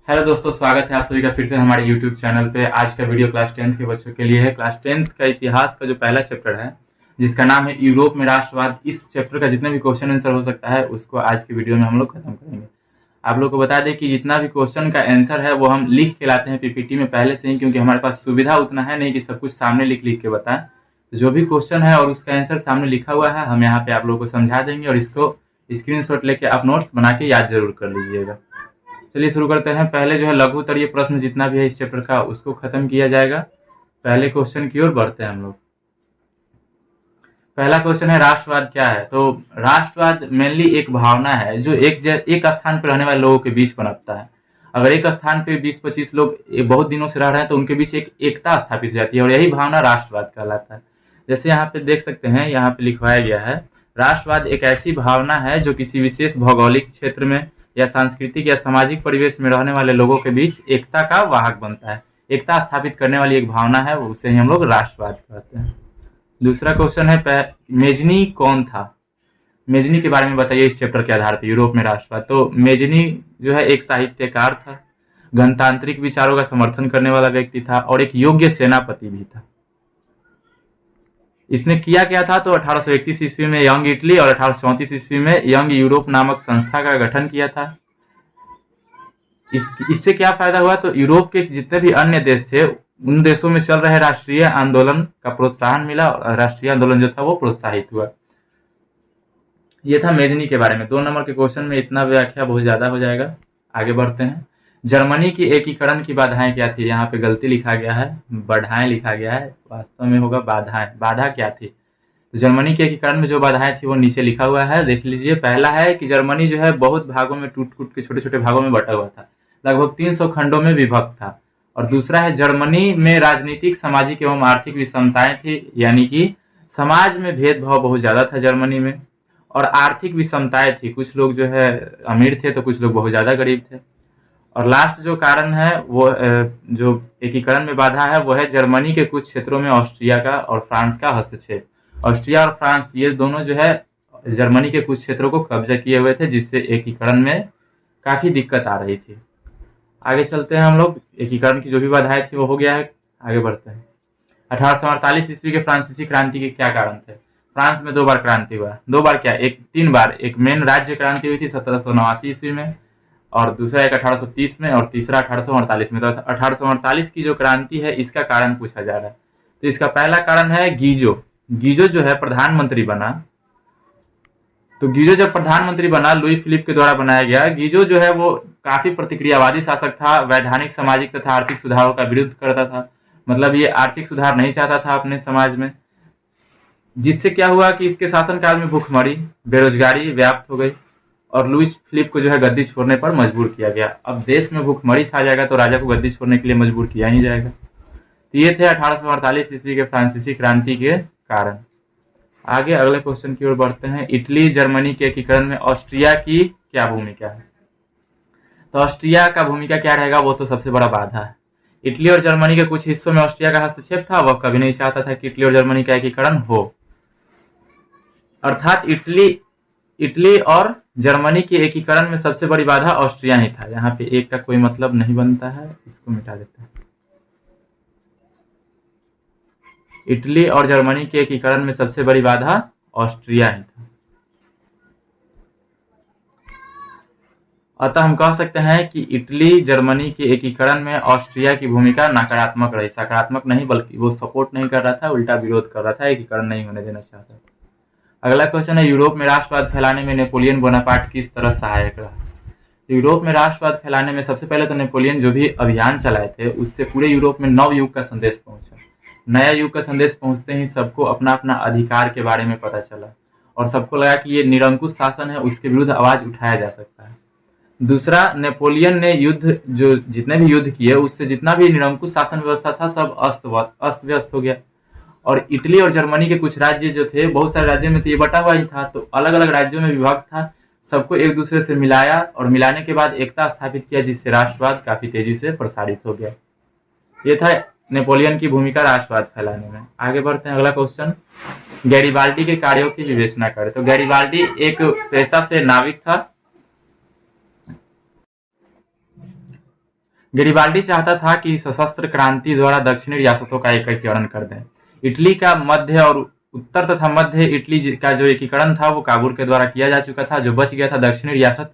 Hello दोस्तों, स्वागत है आप सभी का फिर से हमारे यूट्यूब चैनल पे। आज का वीडियो क्लास 10th के बच्चों के लिए है। क्लास 10th का इतिहास का जो पहला चैप्टर है, जिसका नाम है यूरोप में राष्ट्रवाद, इस चैप्टर का जितने भी क्वेश्चन आंसर हो सकता है उसको आज की वीडियो में हम लोग खत्म करेंगे। आप लोग को बता दें कि जितना भी क्वेश्चन का आंसर है वो हम लिख के लाते हैं पीपीटी में पहले से ही, क्योंकि हमारे पास सुविधा उतना है नहीं कि सब कुछ सामने लिख लिख के बताएं। जो भी क्वेश्चन है और उसका आंसर सामने लिखा हुआ है हम यहाँ पे आप लोगों को समझा देंगे, और इसको स्क्रीनशॉट लेके आप नोट्स बना के याद जरूर कर लीजिएगा। चलिए शुरू करते हैं। पहले जो है लघु उत्तरीय प्रश्न जितना भी है इस चैप्टर का उसको खत्म किया जाएगा। पहले क्वेश्चन की ओर बढ़ते हैं हम लोग। पहला क्वेश्चन है राष्ट्रवाद क्या है। तो राष्ट्रवाद मेनली एक भावना है जो एक स्थान पर रहने वाले लोगों के बीच पनपता है। अगर एक स्थान पे 20-25 लोग बहुत दिनों से रह रहे हैं तो उनके बीच एक एकता स्थापित हो जाती है, और यही भावना राष्ट्रवाद कहलाता है। जैसे यहाँ पे देख सकते हैं, यहाँ पे लिखवाया गया है, राष्ट्रवाद एक ऐसी भावना है जो किसी विशेष भौगोलिक क्षेत्र में या सांस्कृतिक या सामाजिक परिवेश में रहने वाले लोगों के बीच एकता का वाहक बनता है। एकता स्थापित करने वाली एक भावना है, उसे ही हम लोग राष्ट्रवाद कहते हैं। दूसरा क्वेश्चन है मेजनी कौन था। मेजनी के बारे में बताइए इस चैप्टर के आधार पर, यूरोप में राष्ट्रवाद। तो मेजनी जो है एक साहित्यकार था, गणतांत्रिक विचारों का समर्थन करने वाला व्यक्ति था और एक योग्य सेनापति भी था। इसने किया क्या था, तो 1831 ईस्वी में यंग इटली और 1834 ईस्वी में यंग यूरोप नामक संस्था का गठन किया था। इससे क्या फायदा हुआ, तो यूरोप के जितने भी अन्य देश थे उन देशों में चल रहे राष्ट्रीय आंदोलन का प्रोत्साहन मिला, और राष्ट्रीय आंदोलन जो था वो प्रोत्साहित हुआ। ये था मेजनी के बारे में। 2 नंबर के क्वेश्चन में इतना व्याख्या बहुत ज्यादा हो जाएगा। आगे बढ़ते हैं। जर्मनी की एकीकरण की बाधाएं क्या थी। यहाँ पे गलती लिखा गया है, बढ़ाएं लिखा गया है, वास्तव में होगा बाधाएं। बाधा क्या थी, तो जर्मनी के एकीकरण में जो बाधाएं थी वो नीचे लिखा हुआ है, देख लीजिए। पहला है कि जर्मनी जो है बहुत भागों में टूट टूट के छोटे छोटे भागों में बटा हुआ था, लगभग 300 खंडों में विभक्त था। और दूसरा है जर्मनी में राजनीतिक, सामाजिक एवं आर्थिक विषमताएं थी, यानी कि समाज में भेदभाव बहुत ज्यादा था जर्मनी में, और आर्थिक विषमताएं थी। कुछ लोग जो है अमीर थे तो कुछ लोग बहुत ज्यादा गरीब थे। और लास्ट जो कारण है वो जो एकीकरण में बाधा है वो है जर्मनी के कुछ क्षेत्रों में ऑस्ट्रिया का और फ्रांस का हस्तक्षेप। ऑस्ट्रिया और फ्रांस ये दोनों जो है जर्मनी के कुछ क्षेत्रों को कब्जा किए हुए थे, जिससे एकीकरण में काफी दिक्कत आ रही थी। आगे चलते हैं हम लोग। एकीकरण की जो भी बाधाएं थी वो हो गया है, आगे बढ़ते हैं। 1848 ईस्वी के फ्रांसीसी क्रांति के क्या कारण थे। फ्रांस में 2 बार क्रांति हुआ, 2 बार क्या, 3 बार। एक मेन राज्य क्रांति हुई थी 1789 ईस्वी में, और दूसरा एक 1830 में, और तीसरा 1848 में। तो 1848 की जो क्रांति है इसका कारण पूछा जा रहा है। तो इसका पहला कारण है गीजो। गीजो जो है प्रधानमंत्री बना, तो गीजो जब प्रधानमंत्री बना, लुई फिलिप के द्वारा बनाया गया। गीजो जो है वो काफी प्रतिक्रियावादी शासक था, वैधानिक, सामाजिक तथा आर्थिक सुधारों का विरोध करता था। मतलब ये आर्थिक सुधार नहीं चाहता था अपने समाज में, जिससे क्या हुआ कि इसके शासनकाल में भूखमरी, बेरोजगारी व्याप्त हो गई, और लुई फिलिप को जो है गद्दी छोड़ने पर मजबूर किया गया। अब देश में भूखमरी छा जाएगा तो राजा को गद्दी छोड़ने के लिए मजबूर किया ही जाएगा। तो ये थे 1848 ईस्वी के फ्रांसीसी क्रांति के कारण। आगे अगले क्वेश्चन की ओर बढ़ते हैं। इटली जर्मनी के एकीकरण में ऑस्ट्रिया की क्या भूमिका है। तो ऑस्ट्रिया का भूमिका क्या रहेगा, वो तो सबसे बड़ा बाधा है। इटली और जर्मनी के कुछ हिस्सों में ऑस्ट्रिया का हस्तक्षेप था, वह कभी नहीं चाहता था कि इटली और जर्मनी का एकीकरण हो। अर्थात इटली और जर्मनी के एकीकरण में सबसे बड़ी बाधा ऑस्ट्रिया ही था। यहाँ पे एक का कोई मतलब नहीं बनता है, इसको मिटा देते हैं। इटली और जर्मनी के एकीकरण में सबसे बड़ी बाधा ऑस्ट्रिया ही था। अतः हम कह सकते हैं कि इटली जर्मनी के एकीकरण में ऑस्ट्रिया की भूमिका नकारात्मक रही, सकारात्मक नहीं, बल्कि वो सपोर्ट नहीं कर रहा था, उल्टा विरोध कर रहा था, एकीकरण नहीं होने देना चाहता था। अगला क्वेश्चन है यूरोप में राष्ट्रवाद फैलाने में नेपोलियन बोनापार्ट किस तरह सहायक रहा। यूरोप में राष्ट्रवाद फैलाने में सबसे पहले तो नेपोलियन जो भी अभियान चलाए थे उससे पूरे यूरोप में नव युग का संदेश पहुंचा। नया युग का संदेश पहुंचते ही सबको अपना अपना अधिकार के बारे में पता चला, और सबको लगा कि ये निरंकुश शासन है, उसके विरुद्ध आवाज उठाया जा सकता है। दूसरा, नेपोलियन ने युद्ध जो जितने भी युद्ध किए उससे जितना भी निरंकुश शासन व्यवस्था था सब अस्त व्यस्त हो गया। और इटली और जर्मनी के कुछ राज्य जो थे, बहुत सारे राज्यों में तो ये बटा हुआ ही था, तो अलग अलग राज्यों में विभक्त था। सबको एक दूसरे से मिलाया, और मिलाने के बाद एकता स्थापित किया, जिससे राष्ट्रवाद काफी तेजी से प्रसारित हो गया। ये था नेपोलियन की भूमिका राष्ट्रवाद फैलाने में। आगे बढ़ते हैं। अगला क्वेश्चन, गैरिबाल्डी के कार्यों की विवेचना करें। तो गैरिबाल्डी एक पेशा से नाविक था। गैरिबाल्डी चाहता था कि सशस्त्र क्रांति द्वारा दक्षिणी रियासतों का एकीकरण कर दें। इटली का मध्य और उत्तर तथा मध्य इटली का जो एकीकरण था वो काबूल के द्वारा किया जा चुका था। जो बच गया था दक्षिणी रियासत,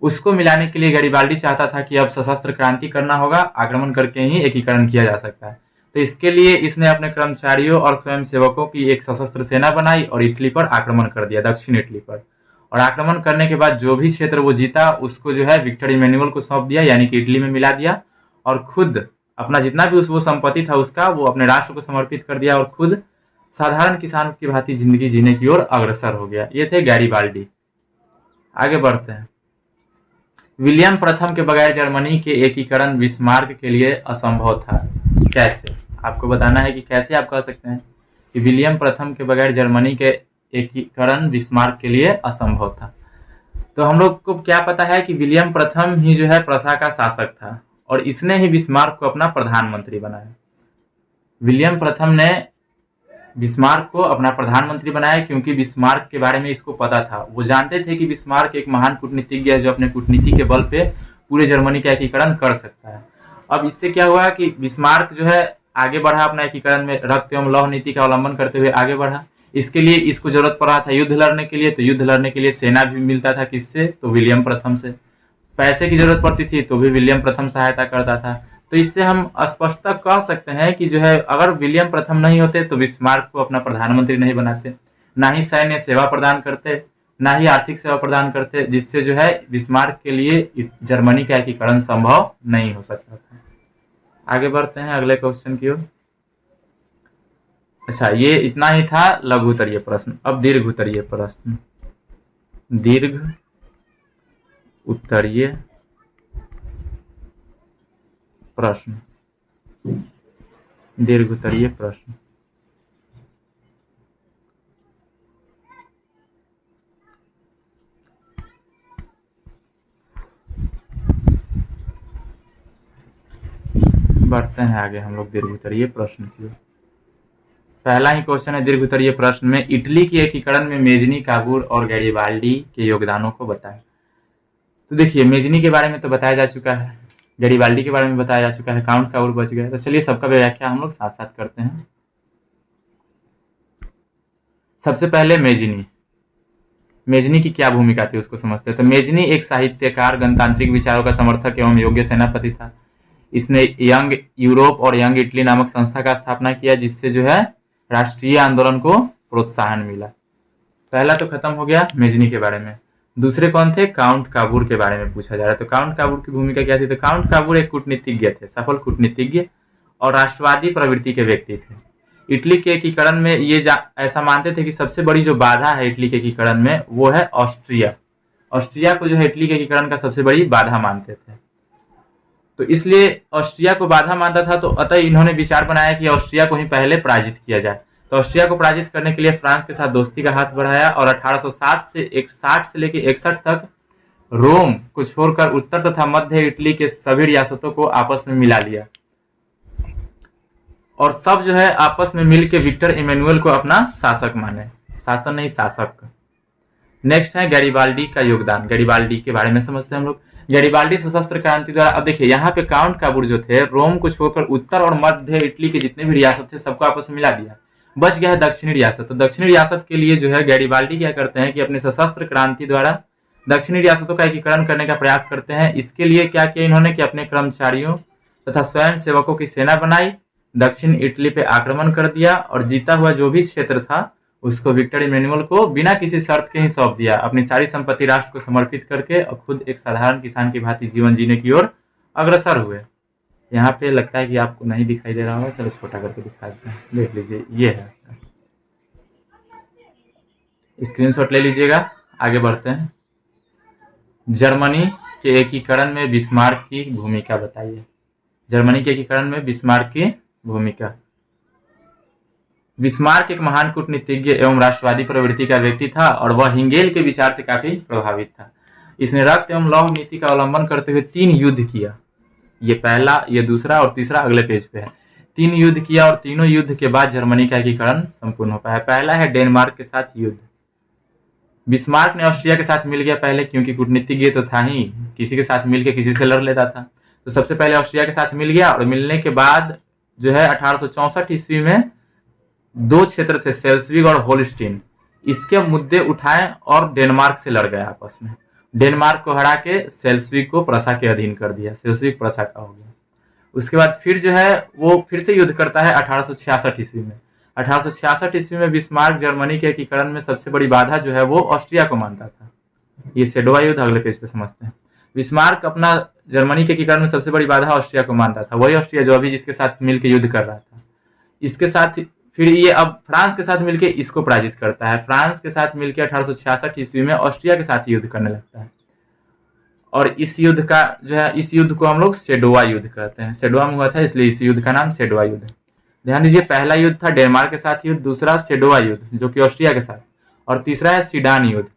उसको मिलाने के लिए गैरिबाल्डी चाहता था कि अब सशस्त्र क्रांति करना होगा, आक्रमण करके ही एकीकरण किया जा सकता है। तो इसके लिए इसने अपने कर्मचारियों और स्वयंसेवकों की एक सशस्त्र सेना बनाई और इटली पर आक्रमण कर दिया, दक्षिण इटली पर। और आक्रमण करने के बाद जो भी क्षेत्र वो जीता उसको जो है विक्टर इमैनुअल को सौंप दिया, यानी कि इटली में मिला दिया, और खुद अपना जितना भी वो संपत्ति था उसका वो अपने राष्ट्र को समर्पित कर दिया और खुद साधारण किसान की भांति जिंदगी जीने की ओर अग्रसर हो गया। ये थे गैरिबाल्डी। आगे बढ़ते हैं। विलियम प्रथम के बगैर जर्मनी के एकीकरण बिस्मार्क के लिए असंभव था। कैसे? आपको बताना है कि कैसे आप कह सकते हैं कि विलियम प्रथम के बगैर जर्मनी के एकीकरण बिस्मार्क के लिए असंभव था। तो हम लोग को क्या पता है कि विलियम प्रथम ही जो है प्रशा का शासक था और इसने ही बिस्मार्क को अपना प्रधानमंत्री बनाया। विलियम प्रथम ने बिस्मार्क को अपना प्रधानमंत्री बनाया क्योंकि बिस्मार्क के बारे में इसको पता था। वो जानते थे कि बिस्मार्क एक महान कूटनीतिज्ञ है जो अपने कूटनीति के बल पे पूरे जर्मनी का एकीकरण कर सकता है। अब इससे क्या हुआ कि बिस्मार्क जो है आगे बढ़ा, अपना एकीकरण में रक्त एवं लौह नीति का अवलंबन करते हुए आगे बढ़ा। इसके लिए इसको जरूरत पड़ रहा था युद्ध लड़ने के लिए, तो युद्ध लड़ने के लिए सेना भी मिलता था किससे? तो विलियम प्रथम से। पैसे की जरूरत पड़ती थी तो भी विलियम प्रथम सहायता करता था। तो इससे हम स्पष्टता कह सकते हैं कि जो है अगर विलियम प्रथम नहीं होते तो बिस्मार्क को अपना प्रधानमंत्री नहीं बनाते, ना ही सैन्य सेवा प्रदान करते, ना ही आर्थिक सेवा प्रदान करते, जिससे जो है बिस्मार्क के लिए जर्मनी का एकीकरण संभव नहीं हो सकता था। आगे बढ़ते हैं अगले क्वेश्चन की ओर। अच्छा, ये इतना ही था लघु उत्तरीय प्रश्न। अब दीर्घ उत्तरीय प्रश्न। दीर्घ उत्तरीय प्रश्न। दीर्घ उत्तरीय प्रश्न। बढ़ते हैं आगे हम लोग दीर्घ उत्तरीय प्रश्न की ओर। पहला ही क्वेश्चन है दीर्घ उत्तरीय प्रश्न में, इटली के एकीकरण में मेजनी, काबूल और गैरिबाल्डी के योगदानों को बताएं। तो देखिए, मेजनी के बारे में तो बताया जा चुका है, गैरिबाल्डी के बारे में बताया जा चुका है, काउंट काबूल बच गए। तो चलिए सबका व्याख्या हम लोग साथ साथ करते हैं। सबसे पहले मेजनी। मेजनी की क्या भूमिका थी उसको समझते हैं। तो मेजनी एक साहित्यकार, गणतांत्रिक विचारों का समर्थक एवं योग्य सेनापति था। इसने यंग यूरोप और यंग इटली नामक संस्था का स्थापना किया, जिससे जो है राष्ट्रीय आंदोलन को प्रोत्साहन मिला। पहला तो खत्म हो गया मेजनी के बारे में। दूसरे कौन थे? काउंट काबूल के बारे में पूछा जा रहा है। तो काउंट काबूल की भूमिका क्या थी? तो काउंट काबूल एक कूटनीतिज्ञ थे, सफल कूटनीतिज्ञ और राष्ट्रवादी प्रवृत्ति के व्यक्ति थे। इटली के एकीकरण में ये ऐसा मानते थे कि सबसे बड़ी जो बाधा है इटली के एकीकरण में वो है ऑस्ट्रिया। ऑस्ट्रिया को जो है इटली के एकीकरण का सबसे बड़ी बाधा मानते थे। तो इसलिए ऑस्ट्रिया को बाधा मानता था, तो अतः इन्होंने विचार बनाया कि ऑस्ट्रिया को ही पहले पराजित किया जाए। तो ऑस्ट्रिया को पराजित करने के लिए फ्रांस के साथ दोस्ती का हाथ बढ़ाया और 1860 से लेकर 61 तक रोम को छोड़कर उत्तर तथा मध्य इटली के सभी रियासतों को आपस में मिला लिया और सब जो है आपस में मिलकर विक्टर इमैनुअल को अपना शासक माने। शासन नहीं, शासक। नेक्स्ट है गैरिबाल्डी का योगदान। गैरिबाल्डी के बारे में समझते हैं हम लोग। गैरिबाल्डी सशस्त्र क्रांति द्वारा, अब देखिए यहाँ पे काउंट काबूल जो थे रोम को छोड़कर उत्तर और मध्य इटली के जितने भी रियासत थे सबको आपस में मिला दिया। बच गया है दक्षिणी रियासत। तो दक्षिणी रियासत के लिए जो है गैरिबाल्डी क्या करते हैं कि अपने सशस्त्र क्रांति द्वारा दक्षिणी रियासतों का एकीकरण करने का प्रयास करते हैं। इसके लिए क्या किया इन्होंने कि अपने कर्मचारियों तथा स्वयं सेवकों की सेना बनाई, दक्षिण इटली पे आक्रमण कर दिया और जीता हुआ जो भी क्षेत्र था उसको विक्टर इमैनुअल को बिना किसी शर्त के ही सौंप दिया, अपनी सारी संपत्ति राष्ट्र को समर्पित करके, और खुद एक साधारण किसान की भांति जीवन जीने की ओर अग्रसर हुए। यहाँ पे लगता है कि आपको नहीं दिखाई दे रहा होगा, चलो छोटा करके दिखा देते हैं। देख लीजिए, ये है, स्क्रीनशॉट ले लीजिएगा। आगे बढ़ते हैं। जर्मनी के एकीकरण में बिस्मार्क की भूमिका बताइए। जर्मनी के एकीकरण में बिस्मार्क की भूमिका। बिस्मार्क एक महान कूटनीतिज्ञ एवं राष्ट्रवादी प्रवृत्ति का व्यक्ति था और वह हिंगेल के विचार से काफी प्रभावित था। इसने रक्त एवं लौह नीति का अवलंबन करते हुए 3 युद्ध किया। ये पहला, ये दूसरा और तीसरा अगले पेज पे है। 3 युद्ध किया और तीनों युद्ध के बाद जर्मनी का एकीकरण संपूर्ण हो पाया। पहला है डेनमार्क के साथ युद्ध। बिस्मार्क ने ऑस्ट्रिया के साथ मिल गया पहले, क्योंकि कूटनीतिज्ञ तो था ही, किसी के साथ मिलकर किसी से लड़ लेता था। तो सबसे पहले ऑस्ट्रिया के साथ मिल गया, और मिलने के बाद जो है 1864 ईस्वी में दो क्षेत्र थे, सेल्सविग और होल्स्टीन, इसके मुद्दे उठाए और डेनमार्क से लड़ गया आपस में। डेनमार्क को हरा के सेल्सविग को प्रसा के अधीन कर दिया, सेल्सविग प्रसा का हो गया। उसके बाद फिर जो है वो फिर से युद्ध करता है 1866 ईस्वी में। 1866 ईस्वी में बिस्मार्क जर्मनी के एकीकरण में सबसे बड़ी बाधा जो है वो ऑस्ट्रिया को मानता था। ये सेडोवा युद्ध अगले पेज पे समझते हैं। बिस्मार्क अपना जर्मनी के एकीकरण में सबसे बड़ी बाधा ऑस्ट्रिया को मानता था, वही ऑस्ट्रिया जो अभी जिसके साथ मिलकर युद्ध कर रहा था। इसके साथ फिर ये अब फ्रांस के साथ मिलकर इसको पराजित करता है। फ्रांस के साथ मिलकर 1866 ईस्वी में ऑस्ट्रिया के साथ युद्ध करने लगता है, और इस युद्ध का जो है इस युद्ध को हम लोग सेडोवा युद्ध कहते हैं। सेडोवा में हुआ था इसलिए इस युद्ध का नाम सेडोवा युद्ध है। ध्यान दीजिए, पहला युद्ध था डेनमार्क के साथ युद्ध, दूसरा सेडोवा युद्ध जो कि ऑस्ट्रिया के साथ, और तीसरा है सीडान युद्ध।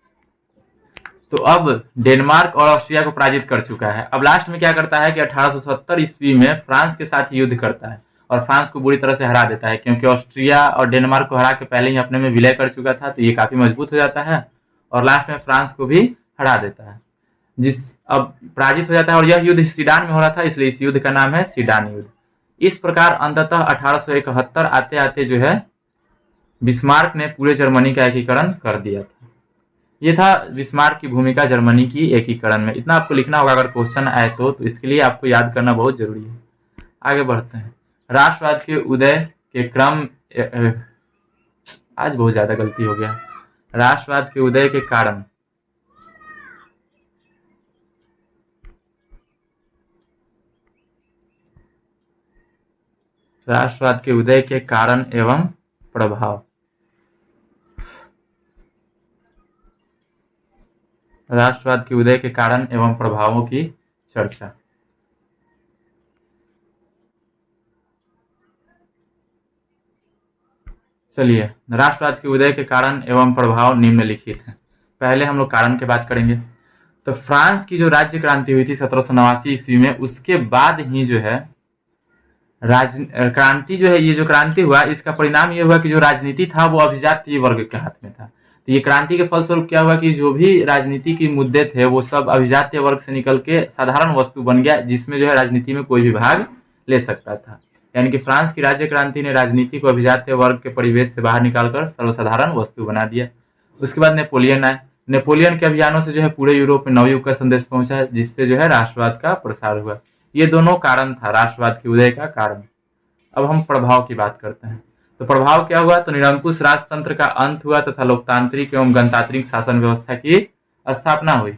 तो अब डेनमार्क और ऑस्ट्रिया को पराजित कर चुका है। अब लास्ट में क्या करता है कि 1870 ईस्वी में फ्रांस के साथ युद्ध करता है और फ्रांस को बुरी तरह से हरा देता है, क्योंकि ऑस्ट्रिया और डेनमार्क को हरा के पहले ही अपने में विलय कर चुका था, तो ये काफी मजबूत हो जाता है और लास्ट में फ्रांस को भी हरा देता है, जिस अब पराजित हो जाता है। और यह युद्ध सीडान में हो रहा था, इसलिए इस युद्ध का नाम है सीडान युद्ध। इस प्रकार अंततः 1871 आते आते जो है बिस्मार्क ने पूरे जर्मनी का एकीकरण कर दिया था। ये था बिस्मार्क की भूमिका जर्मनी की एकीकरण में। इतना आपको लिखना होगा अगर क्वेश्चन आए तो इसके लिए आपको याद करना बहुत जरूरी है। आगे बढ़ते हैं। राष्ट्रवाद के उदय के क्रम, आज बहुत ज्यादा गलती हो गया। राष्ट्रवाद के उदय के कारण, राष्ट्रवाद के उदय के कारण एवं प्रभाव, राष्ट्रवाद के उदय के कारण एवं प्रभावों की चर्चा। चलिए, राष्ट्रवाद के उदय के कारण एवं प्रभाव निम्नलिखित हैं। पहले हम लोग कारण की बात करेंगे। तो फ्रांस की जो राज्य क्रांति हुई थी 1789 ईस्वी में, उसके बाद ही जो है क्रांति जो है, ये जो क्रांति हुआ इसका परिणाम ये हुआ कि जो राजनीति था वो अभिजातीय वर्ग के हाथ में था। तो ये क्रांति के फलस्वरूप क्या हुआ कि जो भी राजनीति के मुद्दे थे वो सब अभिजातीय वर्ग से निकल के साधारण वस्तु बन गया, जिसमें जो है राजनीति में कोई भी भाग ले सकता था। यानी कि फ्रांस की राज्य क्रांति ने राजनीति को अभिजातीय वर्ग के परिवेश से बाहर निकालकर सर्वसाधारण वस्तु बना दिया। उसके बाद नेपोलियन आए। नेपोलियन के अभियानों से जो है पूरे यूरोप में नवयुग का संदेश पहुंचा, जिससे जो है राष्ट्रवाद का प्रसार हुआ। ये दोनों कारण था राष्ट्रवाद के उदय का कारण। अब हम प्रभाव की बात करते हैं। तो प्रभाव क्या हुआ? तो निरंकुश राजतंत्र का अंत हुआ तथा लोकतांत्रिक एवं गणतांत्रिक शासन व्यवस्था की स्थापना हुई।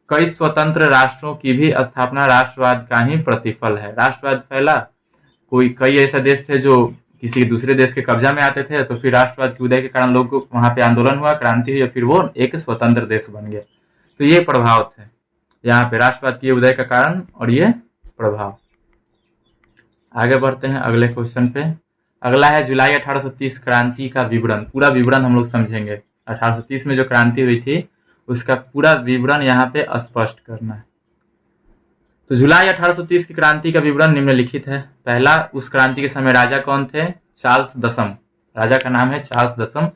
कई स्वतंत्र राष्ट्रों की भी स्थापना राष्ट्रवाद का ही प्रतिफल है। राष्ट्रवाद फैला, कई ऐसे देश थे जो किसी दूसरे देश के कब्जा में आते थे, तो फिर राष्ट्रवाद के उदय के कारण लोग को वहां पे आंदोलन हुआ, क्रांति हुई, फिर वो एक स्वतंत्र देश बन गया। तो ये प्रभाव थे यहाँ पे राष्ट्रवाद के उदय का कारण और ये प्रभाव। आगे बढ़ते हैं अगले क्वेश्चन पे। अगला है जुलाई 1830 क्रांति का विवरण। पूरा विवरण हम लोग समझेंगे। 1830 में जो क्रांति हुई थी उसका पूरा विवरण यहाँ पे स्पष्ट करना है। तो जुलाई 1830 की क्रांति का विवरण निम्नलिखित है। पहला, उस क्रांति के समय राजा कौन थे? चार्ल्स दसम। राजा का नाम है चार्ल्स दसम।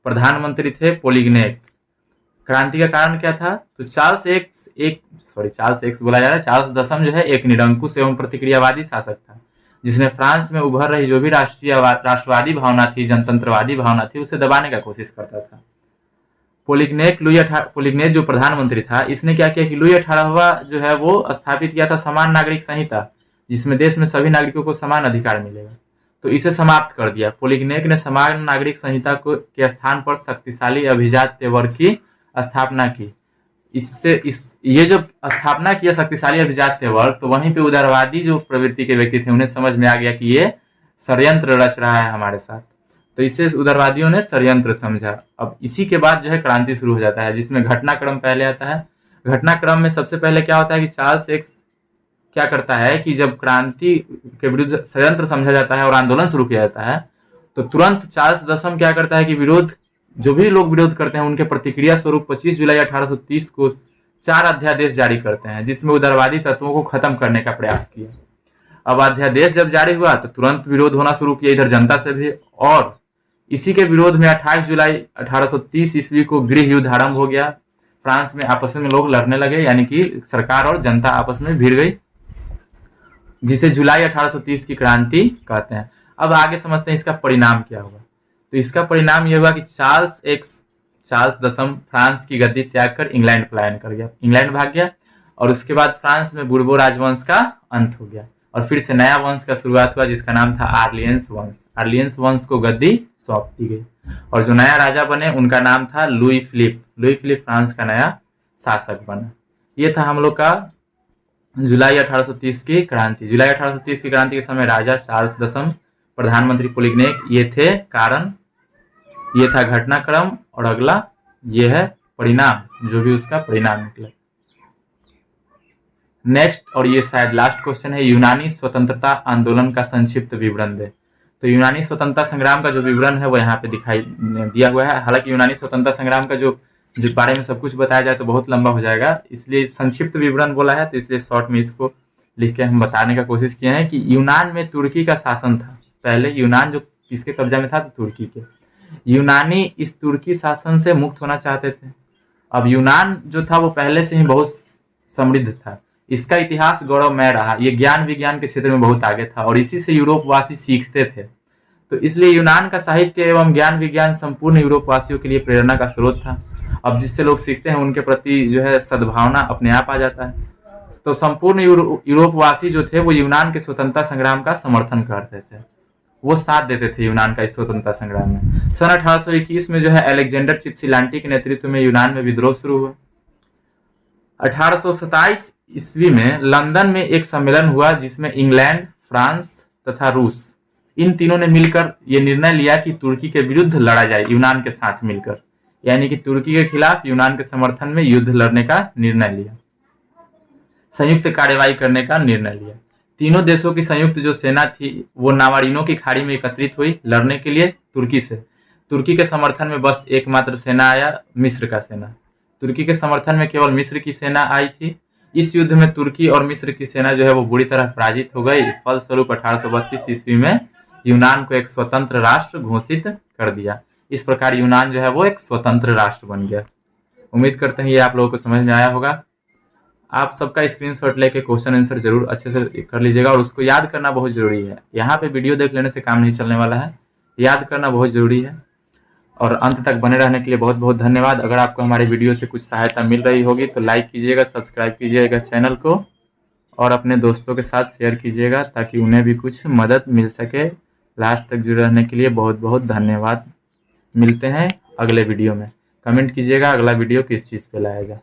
प्रधानमंत्री थे पोलिग्नेक। क्रांति का कारण क्या था? तो चार्ल्स एक्स बोला जा रहा है। चार्ल्स दसम जो है एक निरंकुश एवं प्रतिक्रियावादी शासक था, जिसने फ्रांस में उभर रही जो भी राष्ट्रवादी भावना थी, जनतंत्रवादी भावना थी, उसे दबाने का कोशिश करता था। पोलिग्नेक जो प्रधानमंत्री था, इसने क्या किया कि लुई 18वां जो है वो स्थापित किया था समान नागरिक संहिता, जिसमें देश में सभी नागरिकों को समान अधिकार मिलेगा। तो इसे समाप्त कर दिया। पोलिग्नेक ने समान नागरिक संहिता के स्थान पर शक्तिशाली अभिजात्य वर्ग की स्थापना की। ये जो स्थापना किया शक्तिशाली अभिजात्य वर्ग, तो वहीं पे उदारवादी जो प्रवृत्ति के व्यक्ति थे उन्हें समझ में आ गया कि ये षड्यंत्र रच रहा है हमारे साथ, तो इसे उदारवादियों ने षड्यंत्र समझा। अब इसी के बाद जो है क्रांति शुरू हो जाता है, जिसमें घटनाक्रम पहले आता है। घटनाक्रम में सबसे पहले क्या होता है कि चार्ल्स एक्स क्या करता है कि जब क्रांति के विरुद्ध षड्यंत्र समझा जाता है और आंदोलन शुरू किया जाता है, तो तुरंत चार्ल्स दसम क्या करता है कि जो भी लोग विरोध करते हैं उनके प्रतिक्रिया स्वरूप 25 जुलाई 1830 को 4 अध्यादेश जारी करते हैं, जिसमें उदारवादी तत्वों को खत्म करने का प्रयास किया। अब अध्यादेश जब जारी हुआ तो तुरंत विरोध होना शुरू किया इधर जनता से भी, और इसी के विरोध में 28 जुलाई 1830 ईस्वी को गृह युद्ध आरंभ हो गया। फ्रांस में आपस में लोग लड़ने लगे, यानी कि सरकार और जनता आपस में भिड़ गई। जिसे जुलाई 1830 की क्रांति कहते हैं। अब आगे समझते हैं इसका परिणाम क्या हुआ। तो इसका परिणाम यह हुआ कि चार्ल्स दसम फ्रांस की गद्दी त्याग कर इंग्लैंड पलायन कर गया, इंग्लैंड भाग गया, और उसके बाद फ्रांस में बुर्बो राजवंश का अंत हो गया और फिर से नया वंश का शुरुआत हुआ जिसका नाम था आर्लियंस वंश। आर्लियंस वंश को गद्दी सौंप दी गई और जो नया राजा बने उनका नाम था लुई फिलिप फ्रांस का नया शासक बना। ये था हम लोग का जुलाई 1830 की क्रांति। जुलाई 1830 की क्रांति के समय राजा चार्ल्स दसम, प्रधानमंत्री पोलिग्नेक, ये थे कारण, ये था घटनाक्रम, और अगला ये है परिणाम, जो भी उसका परिणाम निकला। नेक्स्ट, और ये शायद लास्ट क्वेश्चन है, यूनानी स्वतंत्रता आंदोलन का संक्षिप्त विवरण दे। तो यूनानी स्वतंत्रता संग्राम का जो विवरण है वो यहाँ पे दिखाई दिया हुआ है। हालांकि यूनानी स्वतंत्रता संग्राम का जो बारे में सब कुछ बताया जाए तो बहुत लंबा हो जाएगा, इसलिए संक्षिप्त विवरण बोला है, तो इसलिए शॉर्ट में इसको लिख के हम बताने का कोशिश किए हैं कि यूनान में तुर्की का शासन था। पहले यूनान जो किसके कब्जा में था, तो तुर्की के। यूनानी इस तुर्की शासन से मुक्त होना चाहते थे। अब यूनान जो था वो पहले से ही बहुत समृद्ध था, इसका इतिहास गौरवमय रहा, ये ज्ञान विज्ञान के क्षेत्र में बहुत आगे था और इसी से यूरोपवासी सीखते थे। तो इसलिए यूनान का साहित्य एवं ज्ञान विज्ञान संपूर्ण यूरोपवासियों के लिए प्रेरणा का स्रोत था। अब जिससे लोग सीखते हैं उनके प्रति जो है सद्भावना अपने आप आ जाता है। तो संपूर्ण यूरोपवासी जो थे वो यूनान के स्वतंत्रता संग्राम का समर्थन करते थे, वो साथ देते थे यूनान का इस स्वतंत्रता संग्राम में। सन 1821 में जो है अलेक्जेंडर चित्सिलांटी के नेतृत्व में यूनान में विद्रोह शुरू हुआ। 1827 ईस्वी में लंदन में एक सम्मेलन हुआ जिसमें इंग्लैंड, फ्रांस तथा रूस, इन तीनों ने मिलकर यह निर्णय लिया कि तुर्की के विरुद्ध लड़ा जाए यूनान के साथ मिलकर, यानी कि तुर्की के खिलाफ यूनान के समर्थन में युद्ध लड़ने का निर्णय लिया, संयुक्त कार्यवाही करने का निर्णय लिया। तीनों देशों की संयुक्त जो सेना थी वो नावारिनो की खाड़ी में एकत्रित हुई लड़ने के लिए तुर्की से। तुर्की के समर्थन में बस एकमात्र सेना आया, मिस्र का सेना। तुर्की के समर्थन में केवल मिस्र की सेना आई थी। इस युद्ध में तुर्की और मिस्र की सेना जो है वो बुरी तरह पराजित हो गई। फलस्वरूप 1832 ईस्वी में यूनान को एक स्वतंत्र राष्ट्र घोषित कर दिया। इस प्रकार यूनान जो है वो एक स्वतंत्र राष्ट्र बन गया। उम्मीद करते हैं ये आप लोगों को समझ में आया होगा। आप सबका स्क्रीनशॉट लेके क्वेश्चन आंसर जरूर अच्छे से कर लीजिएगा और उसको याद करना बहुत जरूरी है। यहाँ पे वीडियो देख लेने से काम नहीं चलने वाला है, याद करना बहुत जरूरी है। और अंत तक बने रहने के लिए बहुत बहुत धन्यवाद। अगर आपको हमारे वीडियो से कुछ सहायता मिल रही होगी तो लाइक कीजिएगा, सब्सक्राइब कीजिएगा चैनल को और अपने दोस्तों के साथ शेयर कीजिएगा ताकि उन्हें भी कुछ मदद मिल सके। लास्ट तक जुड़े रहने के लिए बहुत बहुत धन्यवाद। मिलते हैं अगले वीडियो में। कमेंट कीजिएगा अगला वीडियो किस चीज़ पे लाएगा।